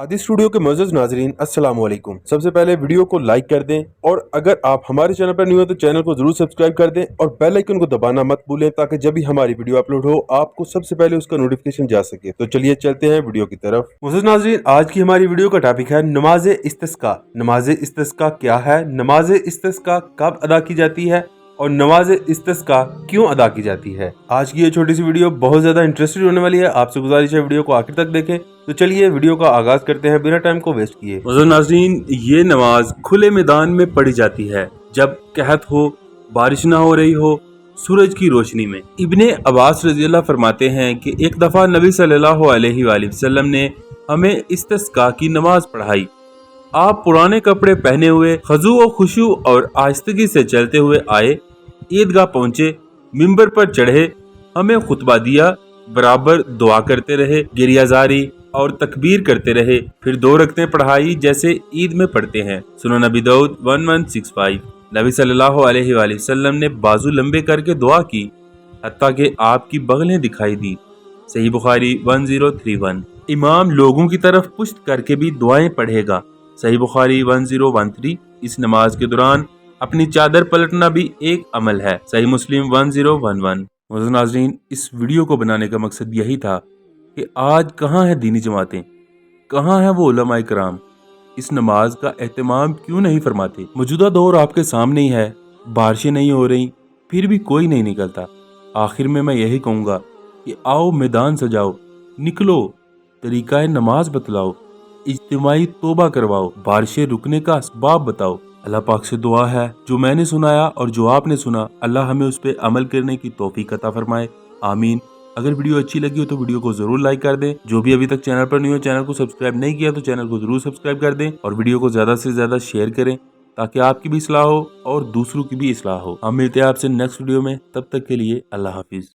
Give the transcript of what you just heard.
आदि स्टूडियो के मोअज़्ज़ज़ नाज़रीन, अस्सलाम वालेकुम। सबसे पहले वीडियो को लाइक कर दें और अगर आप हमारे चैनल पर न्यू हो तो चैनल को जरूर सब्सक्राइब कर दें और बेल आइकन को दबाना मत भूलें ताकि जब भी हमारी वीडियो अपलोड हो आपको सबसे पहले उसका नोटिफिकेशन जा सके। तो चलिए चलते हैं वीडियो की तरफ। मोअज़्ज़ज़ नाज़रीन, आज की हमारी वीडियो का टॉपिक है नमाज इस्तिस्का। नमाज इस्तिस्का क्या है, नमाज इस्तिस्का कब अदा की जाती है और नमाज इस्तिस्का क्यों अदा की जाती है। आज की ये छोटी सी वीडियो बहुत ज्यादा इंटरेस्टेड होने वाली है। आपसे गुजारिश है वीडियो को आखिर तक देखें। तो चलिए वीडियो का आगाज करते हैं बिना टाइम को वेस्ट किए। नाज़रीन, ये नमाज खुले मैदान में पढ़ी जाती है जब कहत हो, बारिश ना हो रही हो, सूरज की रोशनी में। इब्ने अब्बास रज़ी अल्लाह फरमाते हैं कि एक दफा नबी सल्लल्लाहु अलैहि वसल्लम ने हमें इस्तिस्का की नमाज पढ़ाई। आप पुराने कपड़े पहने हुए खजू और खुशू और आहिस्तगी से चलते हुए आए, ईदगाह पहुंचे, मिंबर पर चढ़े, हमें खुतबा दिया, बराबर दुआ करते रहे, गिरियाजारी और तकबीर करते रहे, फिर 2 रकतें पढ़ाई जैसे ईद में पढ़ते हैं। सुनन नबी दाऊद 1165। नबी सल्लल्लाहु अलैहि वसल्लम ने बाजू लंबे करके दुआ की हत्ता कि आपकी बगलें दिखाई दी। सही बुखारी 1031। इमाम लोगों की तरफ पुश्त करके भी दुआएं पढ़ेगा। सही बुखारी 1013। इस नमाज के दौरान अपनी चादर पलटना भी एक अमल है। सही मुस्लिम 1011। मोअज़्ज़ज़ नाज़रीन, इस वीडियो को बनाने का मकसद यही था कि आज कहाँ है दीनी जमातें, कहाँ है वो उलमाए कराम, इस नमाज का एहतमाम क्यों नहीं फरमाते। मौजूदा दौर आपके सामने ही है, बारिशें नहीं हो रही फिर भी कोई नहीं निकलता। आखिर में मैं यही कहूँगा कि आओ मैदान सजाओ, निकलो, तरीका नमाज बतलाओ, इज्तिमाई तोबा करवाओ, बारिशें रुकने का असबाब बताओ। अल्लाह पाक से दुआ है जो मैंने सुनाया और जो आपने सुना, अल्लाह हमें उस पर अमल करने की तौफीक अता फरमाए, आमीन। अगर वीडियो अच्छी लगी हो तो वीडियो को जरूर लाइक कर दें। जो भी अभी तक चैनल पर नहीं हो, चैनल को सब्सक्राइब नहीं किया तो चैनल को जरूर सब्सक्राइब कर दें और वीडियो को ज्यादा से ज्यादा शेयर करें ताकि आपकी भी इस्लाह हो और दूसरों की भी इस्लाह हो। हम मिलते हैं आपसे नेक्स्ट वीडियो में, तब तक के लिए अल्लाह हाफिज।